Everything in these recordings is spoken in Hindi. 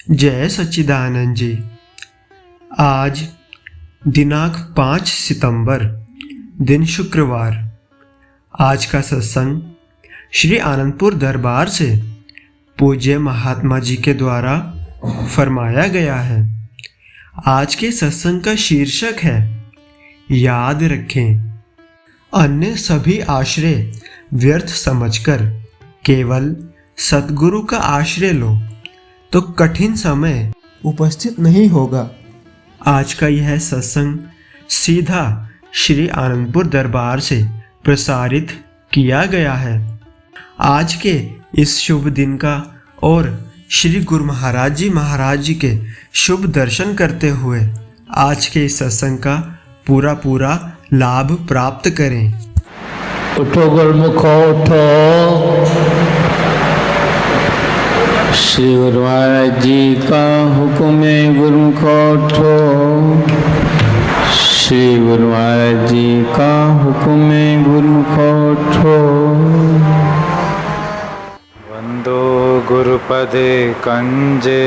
जय सच्चिदानंद जी। आज दिनांक 5 सितंबर, दिन शुक्रवार। आज का सत्संग श्री आनंदपुर दरबार से पूज्य महात्मा जी के द्वारा फरमाया गया है। आज के सत्संग का शीर्षक है याद रखें, अन्य सभी आश्रय व्यर्थ समझकर केवल सतगुरु का आश्रय लो तो कठिन समय उपस्थित नहीं होगा। आज का यह सत्संग सीधा श्री आनंदपुर दरबार से प्रसारित किया गया है। आज के इस शुभ दिन का और श्री गुरु महाराज जी के शुभ दर्शन करते हुए आज के इस सत्संग का पूरा लाभ प्राप्त करें। उठो गुरमुखो उठो। श्री गुरु महाराज जी का हुक्म है, गुरमुखो उठो। श्री गुरु महाराज जी का हुक्म है, गुरमुखो उठो। वंदो गुरुपद कंजे,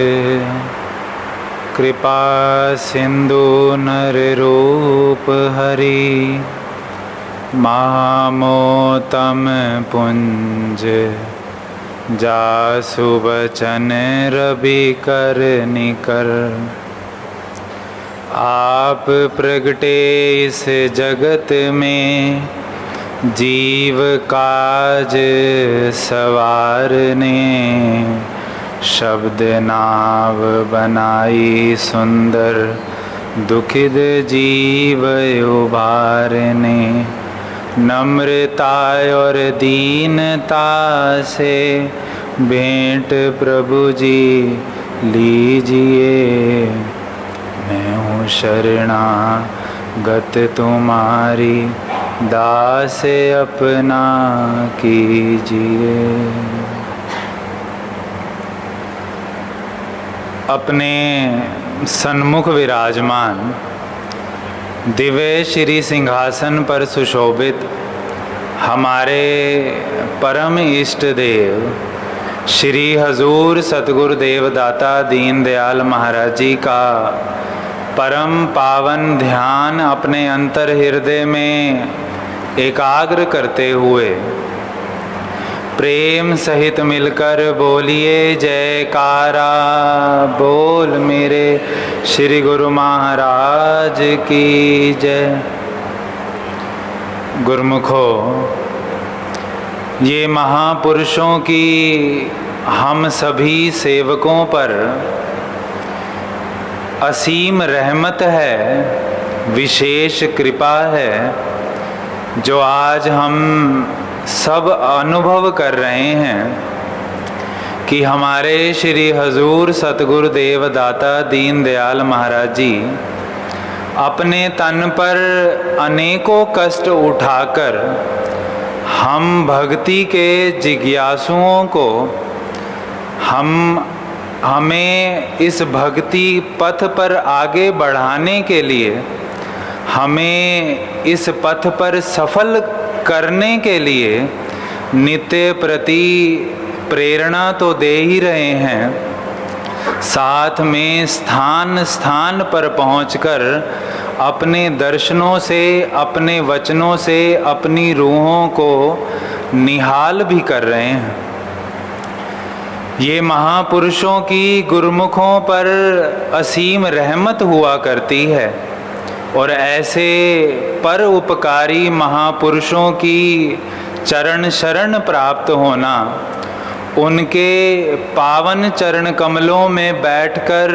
कृपा सिंधु नर रूप हरि। महामोतम पुंज, जासु बचन रवि कर निकर। आप प्रगटे इस जगत में, जीव काज सवारने। शब्द नाव बनाई सुंदर, दुखिद जीव उबारने। नम्रता और दीनता से भेंट प्रभु जी लीजिए। मैं हूँ शरणागत तुम्हारी, दास अपना कीजिए। अपने सन्मुख विराजमान दिव्य श्री सिंहासन पर सुशोभित हमारे परम इष्ट देव श्री हजूर सतगुरु देवदाता दीन दयाल महाराज जी का परम पावन ध्यान अपने अंतर हृदय में एकाग्र करते हुए प्रेम सहित मिलकर बोलिए जयकारा बोल मेरे श्री गुरु महाराज की जय। गुरुमुखो, ये महापुरुषों की हम सभी सेवकों पर असीम रहमत है, विशेष कृपा है, जो आज हम सब अनुभव कर रहे हैं कि हमारे श्री हजूर सतगुरु देवदाता दीन दयाल महाराज जी अपने तन पर अनेकों कष्ट उठाकर हम भक्ति के जिज्ञासुओं को हमें इस भक्ति पथ पर आगे बढ़ाने के लिए, हमें इस पथ पर सफल करने के लिए नित्य प्रति प्रेरणा तो दे ही रहे हैं, साथ में स्थान स्थान पर पहुंचकर अपने दर्शनों से, अपने वचनों से अपनी रूहों को निहाल भी कर रहे हैं। ये महापुरुषों की गुरुमुखों पर असीम रहमत हुआ करती है और ऐसे पर उपकारी महापुरुषों की चरण शरण प्राप्त होना, उनके पावन चरण कमलों में बैठकर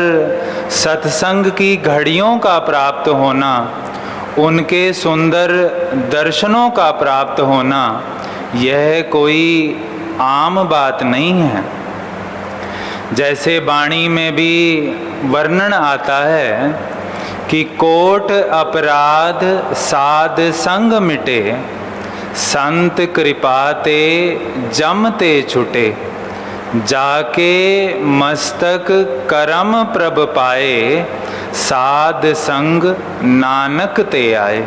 सत्संग की घड़ियों का प्राप्त होना, उनके सुंदर दर्शनों का प्राप्त होना, यह कोई आम बात नहीं है। जैसे वाणी में भी वर्णन आता है कि कोट अपराध साध संग मिटे, संत कृपाते जमते छुटे। जाके मस्तक करम प्रभ पाए, साध संग नानक ते आए।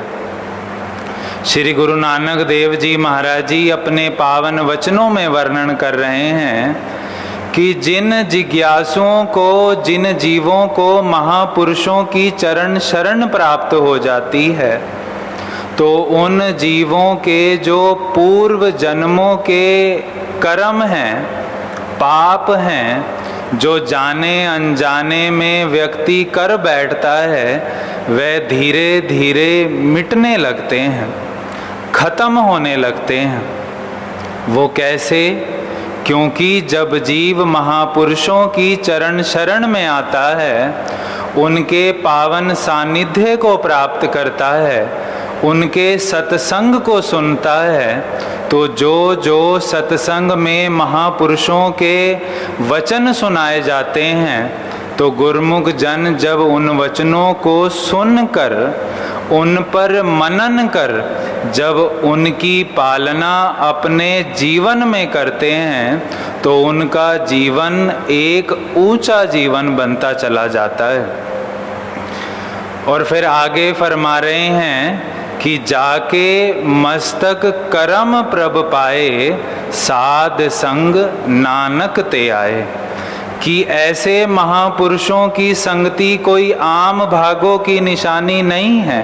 श्री गुरु नानक देव जी महाराज जी अपने पावन वचनों में वर्णन कर रहे हैं कि जिन जिज्ञासुओं को, जिन जीवों को महापुरुषों की चरण शरण प्राप्त हो जाती है, तो उन जीवों के जो पूर्व जन्मों के कर्म हैं, पाप हैं, जो जाने अनजाने में व्यक्ति कर बैठता है, वह धीरे धीरे मिटने लगते हैं, खत्म होने लगते हैं। वो कैसे? क्योंकि जब जीव महापुरुषों की चरण शरण में आता है, उनके पावन सानिध्य को प्राप्त करता है, उनके सत्संग को सुनता है, तो जो जो सत्संग में महापुरुषों के वचन सुनाए जाते हैं, तो गुरुमुख जन जब उन वचनों को सुनकर, उन पर मनन कर, जब उनकी पालना अपने जीवन में करते हैं, तो उनका जीवन एक ऊंचा जीवन बनता चला जाता है। और फिर आगे फरमा रहे हैं कि जाके मस्तक करम प्रभ पाए, साध संग नानक ते आए। कि ऐसे महापुरुषों की संगति कोई आम भागों की निशानी नहीं है।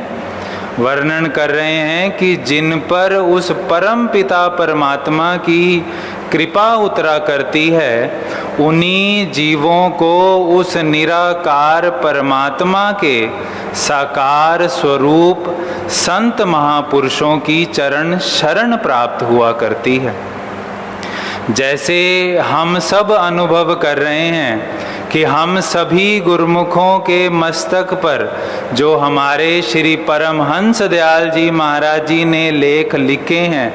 वर्णन कर रहे हैं कि जिन पर उस परम पिता परमात्मा की कृपा उतरा करती है, उन्हीं जीवों को उस निराकार परमात्मा के साकार स्वरूप संत महापुरुषों की चरण शरण प्राप्त हुआ करती है। जैसे हम सब अनुभव कर रहे हैं कि हम सभी गुरुमुखों के मस्तक पर जो हमारे श्री परमहंस दयाल जी महाराज जी ने लेख लिखे हैं,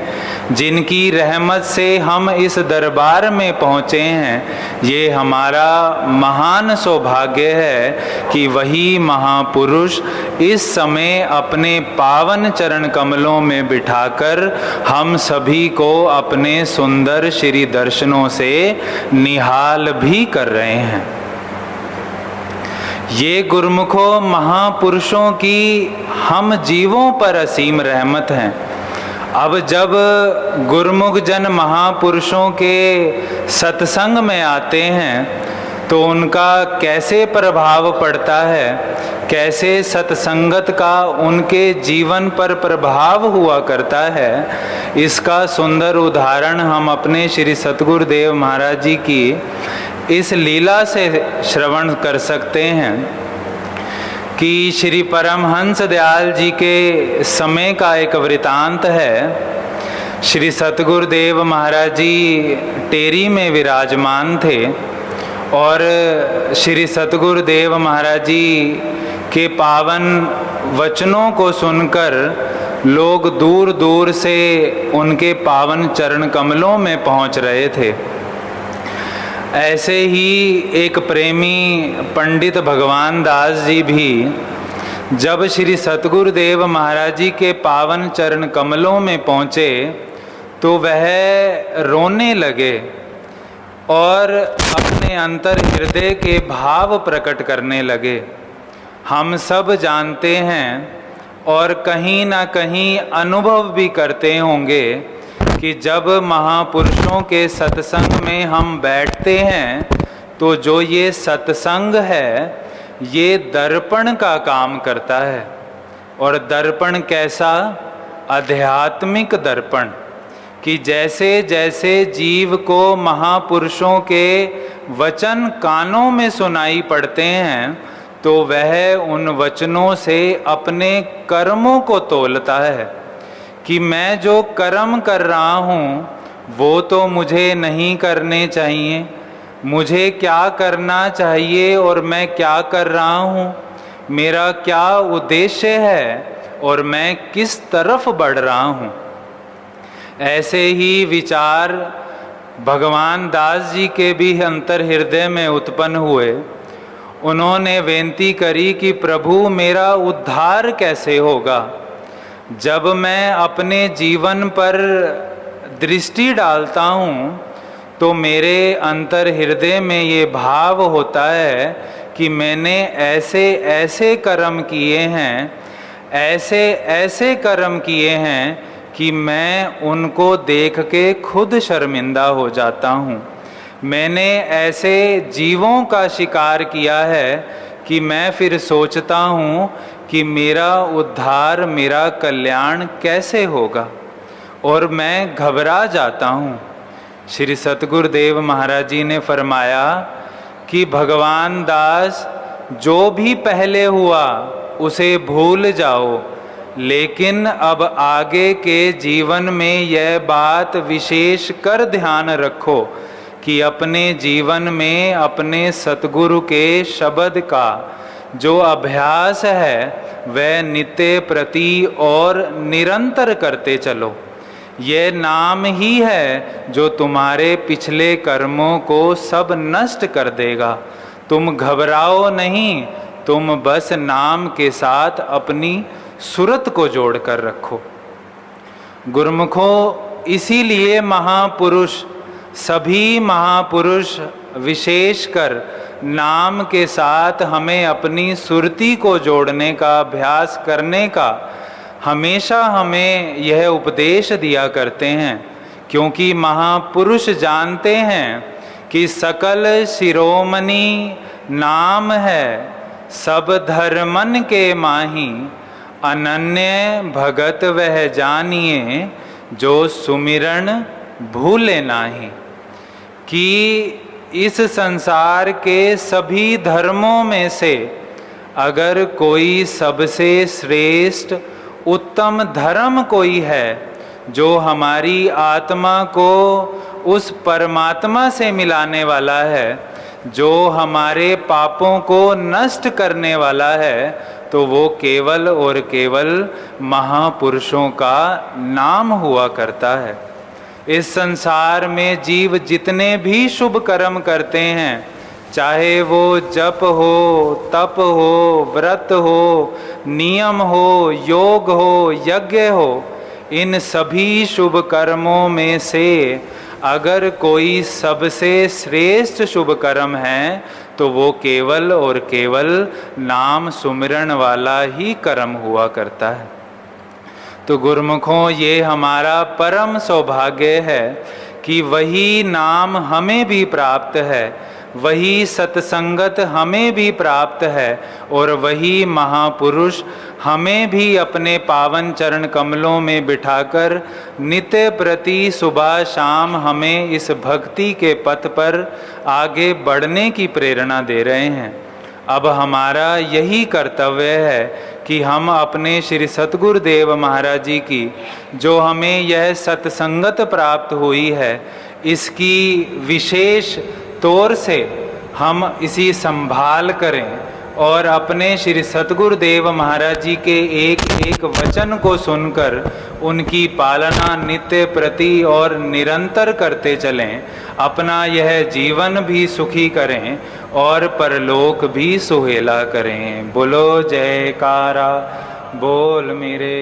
जिनकी रहमत से हम इस दरबार में पहुँचे हैं, ये हमारा महान सौभाग्य है कि वही महापुरुष इस समय अपने पावन चरण कमलों में बिठाकर हम सभी को अपने सुंदर श्री दर्शनों से निहाल भी कर रहे हैं। ये गुरुमुखों महापुरुषों की हम जीवों पर असीम रहमत हैं। अब जब गुरुमुख जन महापुरुषों के सत्संग में आते हैं, तो उनका कैसे प्रभाव पड़ता है, कैसे सत्संगत का उनके जीवन पर प्रभाव हुआ करता है, इसका सुंदर उदाहरण हम अपने श्री सतगुरुदेव महाराज जी की इस लीला से श्रवण कर सकते हैं कि श्री परमहंस दयाल जी के समय का एक वृतांत है। श्री सतगुरुदेव महाराज जी टेरी में विराजमान थे और श्री सतगुरुदेव महाराज जी के पावन वचनों को सुनकर लोग दूर दूर से उनके पावन चरण कमलों में पहुंच रहे थे। ऐसे ही एक प्रेमी पंडित भगवान दास जी भी जब श्री सतगुरुदेव महाराज जी के पावन चरण कमलों में पहुँचे, तो वह रोने लगे और अपने अंतर हृदय के भाव प्रकट करने लगे। हम सब जानते हैं और कहीं ना कहीं अनुभव भी करते होंगे कि जब महापुरुषों के सत्संग में हम बैठते हैं, तो जो ये सत्संग है, ये दर्पण का काम करता है। और दर्पण कैसा? आध्यात्मिक दर्पण। कि जैसे जैसे जीव को महापुरुषों के वचन कानों में सुनाई पड़ते हैं, तो वह उन वचनों से अपने कर्मों को तोलता है कि मैं जो कर्म कर रहा हूँ वो तो मुझे नहीं करने चाहिए, मुझे क्या करना चाहिए और मैं क्या कर रहा हूँ, मेरा क्या उद्देश्य है और मैं किस तरफ बढ़ रहा हूँ। ऐसे ही विचार भगवान दास जी के भी अंतर हृदय में उत्पन्न हुए। उन्होंने बेनती करी कि प्रभु मेरा उद्धार कैसे होगा, जब मैं अपने जीवन पर दृष्टि डालता हूँ तो मेरे अंतर हृदय में ये भाव होता है कि मैंने ऐसे ऐसे कर्म किए हैं, ऐसे ऐसे कर्म किए हैं कि मैं उनको देख के खुद शर्मिंदा हो जाता हूँ। मैंने ऐसे जीवों का शिकार किया है कि मैं फिर सोचता हूँ कि मेरा उद्धार, मेरा कल्याण कैसे होगा, और मैं घबरा जाता हूँ। श्री सतगुरुदेव महाराज जी ने फरमाया कि भगवान दास, जो भी पहले हुआ उसे भूल जाओ, लेकिन अब आगे के जीवन में यह बात विशेष कर ध्यान रखो कि अपने जीवन में अपने सतगुरु के शब्द का जो अभ्यास है वह नित्य प्रति और निरंतर करते चलो। यह नाम ही है जो तुम्हारे पिछले कर्मों को सब नष्ट कर देगा। तुम घबराओ नहीं, तुम बस नाम के साथ अपनी सूरत को जोड़ कर रखो। गुरुमुखों, इसीलिए महापुरुष, सभी महापुरुष विशेषकर नाम के साथ हमें अपनी सुरती को जोड़ने का अभ्यास करने का हमेशा हमें यह उपदेश दिया करते हैं, क्योंकि महापुरुष जानते हैं कि सकल शिरोमणि नाम है, सब धर्मन के माही, अनन्य भगत वह जानिए, जो सुमिरन भूले नाही। कि इस संसार के सभी धर्मों में से अगर कोई सबसे श्रेष्ठ उत्तम धर्म कोई है जो हमारी आत्मा को उस परमात्मा से मिलाने वाला है, जो हमारे पापों को नष्ट करने वाला है, तो वो केवल और केवल महापुरुषों का नाम हुआ करता है। इस संसार में जीव जितने भी शुभ कर्म करते हैं, चाहे वो जप हो, तप हो, व्रत हो, नियम हो, योग हो, यज्ञ हो, इन सभी शुभ कर्मों में से अगर कोई सबसे श्रेष्ठ शुभ कर्म है तो वो केवल और केवल नाम सुमिरन वाला ही कर्म हुआ करता है। तो गुरुमुखों, ये हमारा परम सौभाग्य है कि वही नाम हमें भी प्राप्त है, वही सत्संगत हमें भी प्राप्त है, और वही महापुरुष हमें भी अपने पावन चरण कमलों में बिठाकर नित्य प्रति सुबह शाम हमें इस भक्ति के पथ पर आगे बढ़ने की प्रेरणा दे रहे हैं। अब हमारा यही कर्तव्य है कि हम अपने श्री सतगुरुदेव महाराज जी की जो हमें यह सत्संगत प्राप्त हुई है, इसकी विशेष तौर से हम इसी संभाल करें और अपने श्री सतगुरुदेव महाराज जी के एक एक वचन को सुनकर उनकी पालना नित्य प्रति और निरंतर करते चलें। अपना यह जीवन भी सुखी करें और परलोक भी सुहेला करें। बोलो जयकारा, बोल मेरे